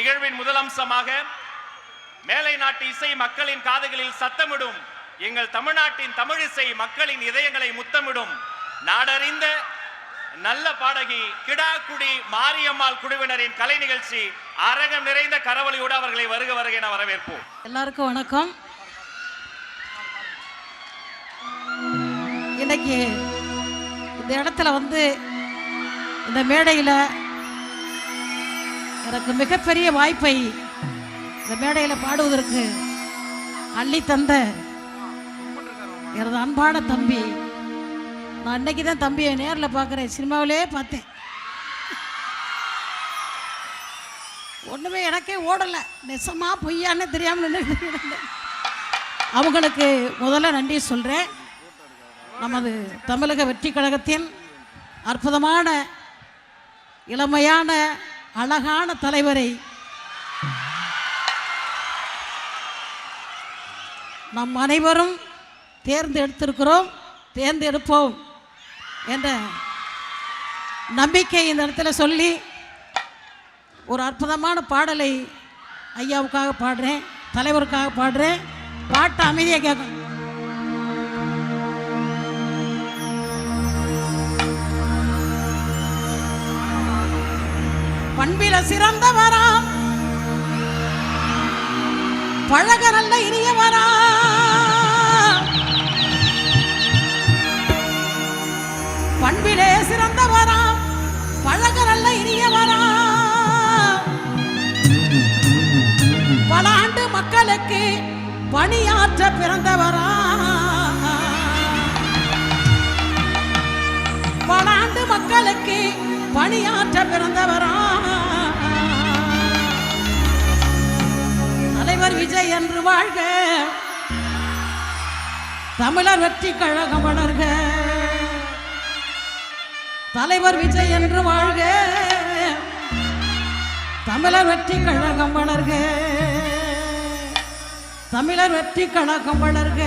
நிகழ்வின் முதல் அம்சமாக மேலை நாட்டு இசை மக்களின் காதுகளில் சத்தமிடும், எங்கள் தமிழ்நாட்டின் தமிழிசை மக்களின் இதயங்களை முத்தமிடும் நாடறிந்த நல்ல பாடகி கிடாக்குடி மாரியம்மாள் குழுவினரின் கலை நிகழ்ச்சி அரங்கம் நிறைந்த கரவொலியோடு அவர்களை வருக வருக என வரவேற்போம். எல்லாருக்கும் வணக்கம். இன்னைக்கு இந்த இடத்துல இந்த மேடையில் எனக்கு மிகப்பெரிய வாய்ப்பை இந்த மேடையில் பாடுவதற்கு அள்ளி தந்த எனது அன்பான தம்பி, நான் அன்னைக்கு தான் தம்பியை நேரில் பார்க்குறேன், சினிமாவிலே பார்த்தேன், ஒன்றுமே எனக்கே ஓடலை, நெசமா பொய்யான்னு தெரியாமல் அவங்களுக்கு முதல்ல நன்றி சொல்கிறேன். நமது தமிழக வெற்றி கழகத்தின் அற்புதமான இளமையான அழகான தலைவரை நம் அனைவரும் தேர்ந்தெடுப்போம் என்ற நம்பிக்கை இந்த இடத்துல சொல்லி ஒரு அற்புதமான பாடலை ஐயாவுக்காக பாடுறேன், தலைவருக்காக பாடுறேன். பாட்டு அமைதியாக கேட்கணும். பண்பில சிறந்தவராம், பழக நல்ல இனியவராம், பண்பிலே சிறந்தவராம், பழக நல்ல இனியவராம், பல ஆண்டு மக்களுக்கு பணியாற்ற பிறந்தவராம், பல ஆண்டு மக்களுக்கு பணியாற்ற பிறந்தவரா தலைவர் விஜய் என்று வாழ்க, தமிழர் வெற்றி கழகம் வளர்க, தலைவர் விஜய் என்று வாழ்க, தமிழர் வெற்றி கழகம் வளர்க, தமிழர் வெற்றி கழகம் வளர்க.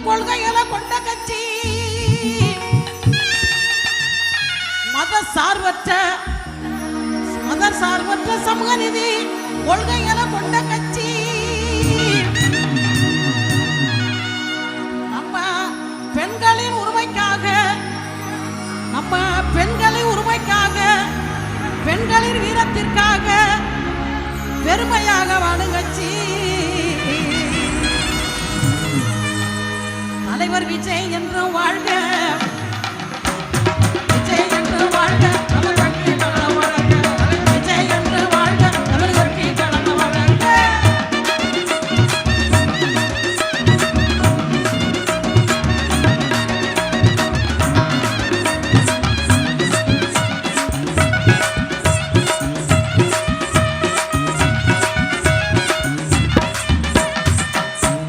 கொள்கைகளை கொண்ட கட்சி, மத சார்பற்ற சமூக நீதி கொள்கைகளை கொண்ட கட்சி, நம்ம பெண்களின் உரிமைக்காக பெண்களின் வீரத்திற்காக பெருமையாக வாழும் கட்சி தலைவர் விஜய் என்று வாழ்க, விஜய் என்று வாழ்க, தமிழ் வெற்றி கழகம் வளர்க, விஜய் என்று வாழ்க, தமிழ் வெற்றி கழகம் வளர்க.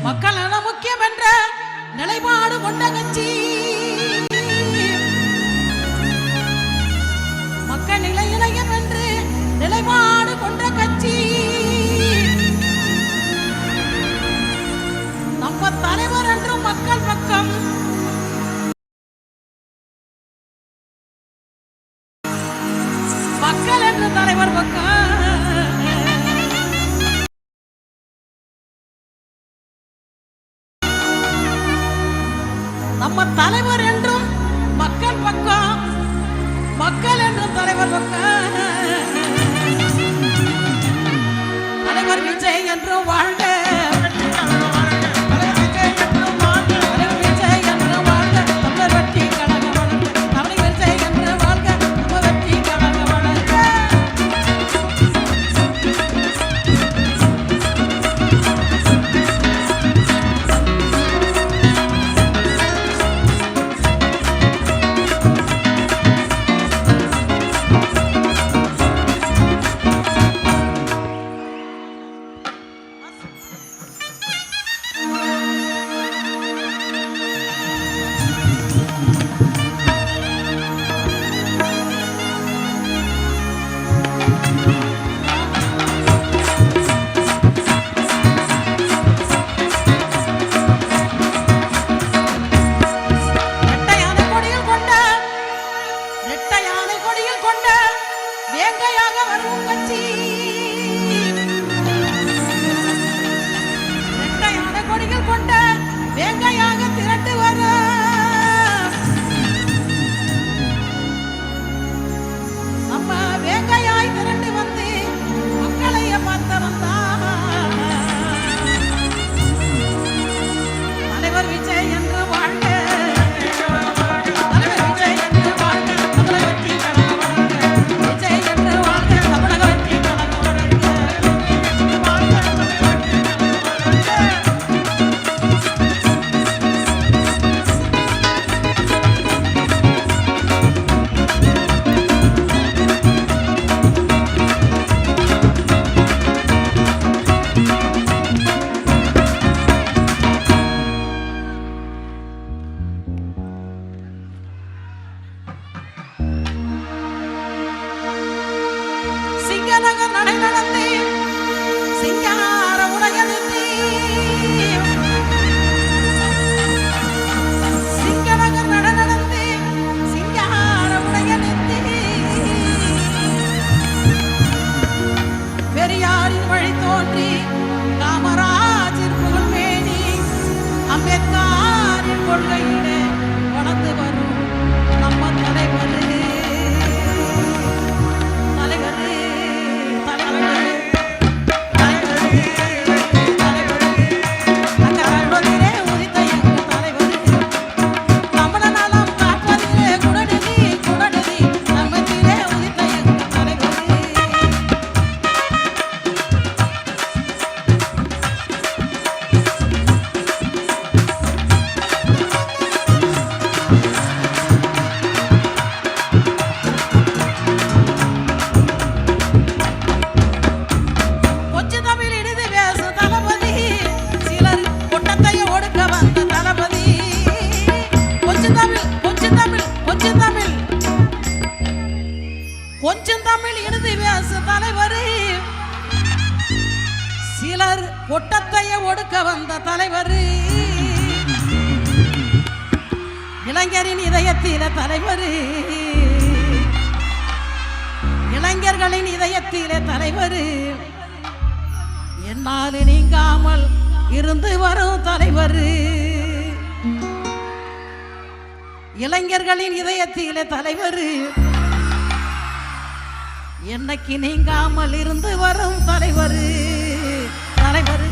மக்கள் நலம் முக்கியம் என்ற நிலைப்பாடு கொண்ட கட்சி, மக்கள் நிலையினையம் என்று நிலைப்பாடு கொண்ட கட்சி, நம்ம தலைவர் என்றும் மக்கள் பக்கம், மக்கள் என்று தலைவர் பக்கம், நம்ம தலைவர் என்றும் மக்கள் பக்கம், மக்கள் என்றும் தலைவர் பக்கம், தலைவர் விஜய் என்றும் வாழ்க, தலைவர் விஜய் என்றும் வாழ்க, தலைவர் விஜய் என்றும் வாழ்க, தமிழர் வெற்றி கழகம் வளர்க, தமிழர் விஜய் என்று வாழ்க, தமிழர் வெற்றி கழகம் வளர்க. வந்த தலைவர், இளைஞரின் இதயத்தில தலைவர், இளைஞர்களின் இதயத்திலே தலைவர், என்னால் நீங்காமல் இருந்து வரும் தலைவர், இளைஞர்களின் இதயத்திலே தலைவர், என்னைக்கு நீங்காமல் இருந்து வரும் தலைவர், தலைவர்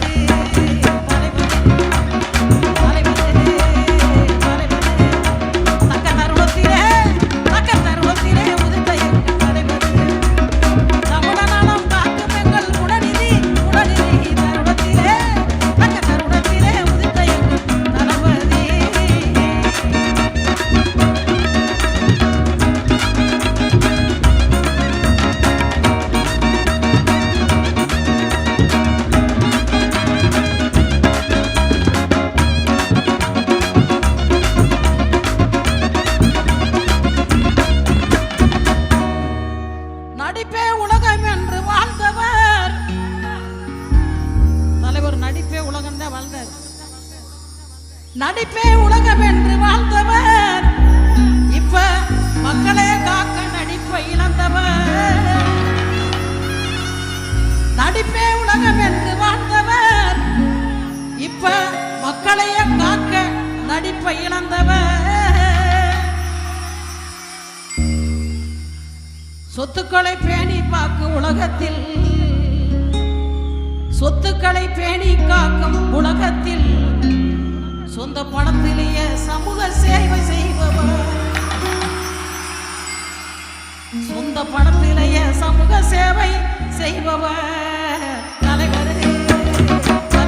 நடிப்பே உலகம் என்று வாழ்ந்தவர் தலைவர். நடிப்பே உலகம் தான் வாழ்ந்தார். நடிப்பே உலகம் என்று வாழ்ந்தவர் இப்ப மக்களே காக்க நடிப்பை இழந்தவர். நடிப்பே உலகம் என்று வாழ்ந்தவர் இப்ப மக்களையே காக்க நடிப்பை இழந்தவர். சொத்துக்களை பேணி காக்கும் உலகத்தில், சொத்துக்களை பேணி காக்கும் உலகத்தில் சொந்த பணத்திலேயே சமூக சேவை செய்பவர். சொந்த பணத்திலேயே சமூக சேவை செய்பவர் தலைவர், தலைவர், தலைவர், தலைவர்.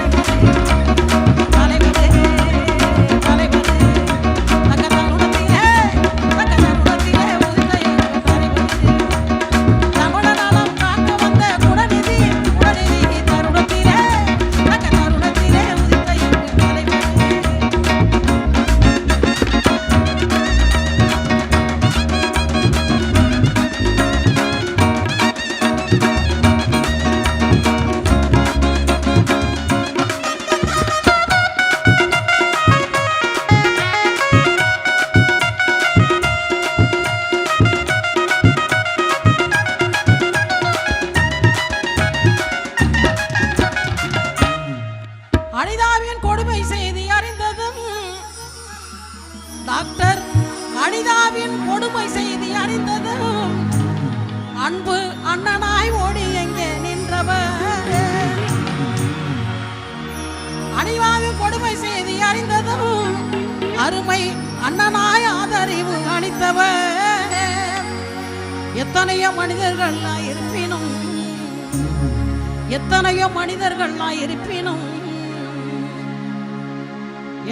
அனிதாவின் கொடுமை செய்தி அறிந்ததும் டாக்டர் அனிதாவின் கொடுமை செய்தி அறிந்ததும் அன்பு அண்ணனாய் ஓடி எங்கே நின்றவர். அனிதாவின் கொடுமை செய்தி அறிந்ததும் அருமை அண்ணனாய் ஆதரவு அளித்தவர். எத்தனையோ மனிதர்கள் இருப்பினும், எத்தனையோ மனிதர்கள் இருப்பினும்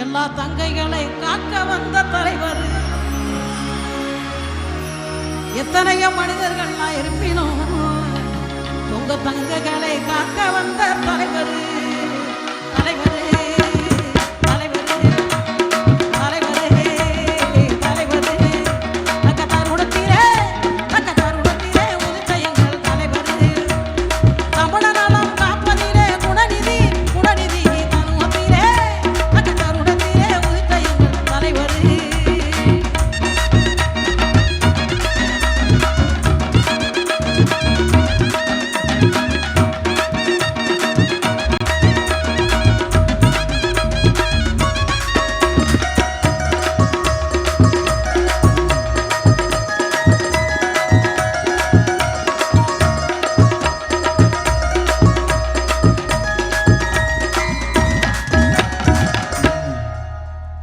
எல்லா தங்கைகளை காக்க வந்த தலைவர். எத்தனையோ மனிதர்கள் இருப்பினும் உங்க தங்கைகளை காக்க வந்த தலைவர், தலைவர், தலைவர், தலைவர், தலைவர். தக்கத்தார் உடுத்திரே, தக்கத்தார் உடுத்திரே உதித்த எங்கள் தலைவர். தமிழ நலம் காப்பதிலே குணநிதி, குணநிதி தனுவத்திலே தக்கத்தார் உடுத்திரே உதித்த எங்கள் தலைவர்.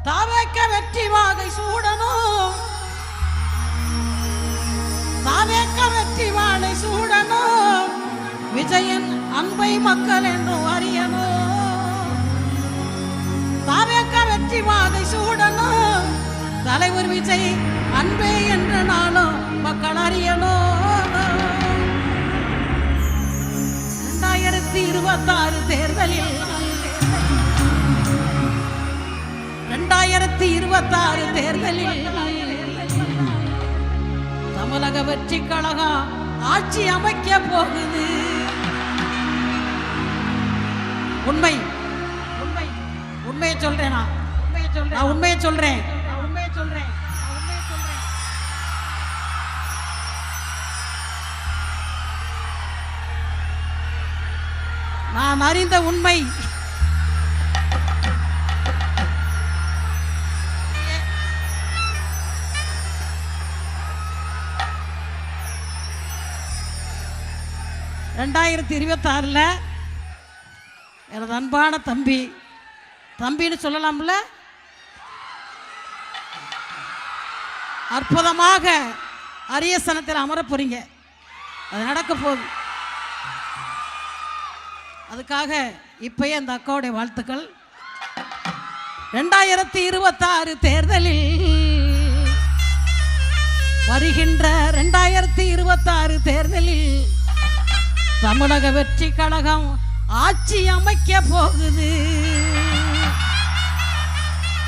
தாவேக்க வெற்றி வாகை சூடணும், தாவேக்க வெற்றி வாழை சூடணும், விஜயன் அன்பை மக்கள் என்றும் அறியணும். தாவேக்க வெற்றி வாகை சூடணும், தலைவர் விஜய் அன்பே என்று நாளும் மக்கள் அறியணும். 2026 தேர்தலில் 2026 தேர்தலில் தமிழக வெற்றி கழகம் ஆட்சி அமைக்க போகுது. உண்மை, உண்மை. உண்மையை சொல்றேன். நான் உண்மையை சொல்றேன். நான் அறிந்த உண்மை. ரெண்டாயிரத்தி 26 எனது அன்பான தம்பி, தம்பின்னு சொல்லலாம்ல, அற்புதமாக அரியசனத்தில் அமர போறீங்க. அது நடக்க போகுது. அதுக்காக இப்பயே அந்த அக்காவுடைய வாழ்த்துக்கள். 2026 தேர்தலில், வருகின்ற 2026 தேர்தலில் தமிழக வெற்றி கழகம் ஆட்சி அமைக்க போகுது.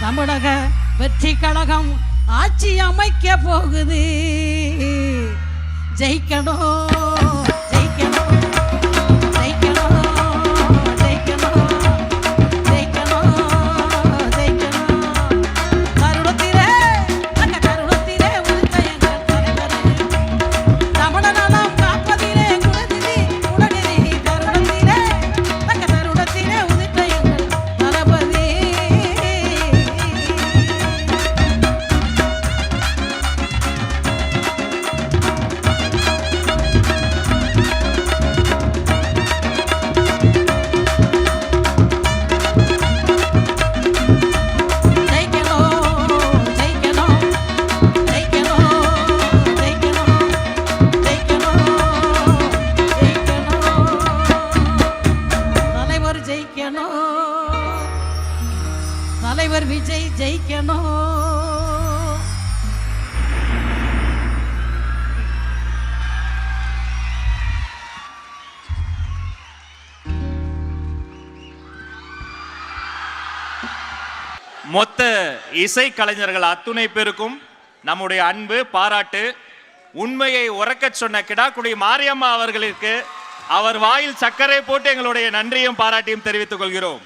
தமிழக வெற்றி கழகம் ஆட்சி அமைக்க போகுது. ஜெயிக்கணும், ஜெயிக்கணும், ஜெயிக்கணும், ஜெயிக்கணும், ஜெயிக்கணும், ஜெயிக்கணும். தருணத்திலே, அந்த தருணத்திலே உதித்த எங்கள் தலைவரே, தமிழ நலம் காப்பதிலே குணநிதி, குணநிதி. தருணத்திலே, அந்த தருணத்திலே உதித்த எங்கள் தளபதி. தலைவர் விஜய் ஜெயிக்கணும். மொத்த இசை கலைஞர்கள் அத்துணை பேருக்கும் நம்முடைய அன்பு, பாராட்டு. உண்மையை உறக்கச் சொன்ன கிடாக்குடி மாரியம்மா அவர்களுக்கு அவர் வாயில் சர்க்கரை போட்டு எங்களுடைய நன்றியும் பாராட்டியும் தெரிவித்துக் கொள்கிறோம்.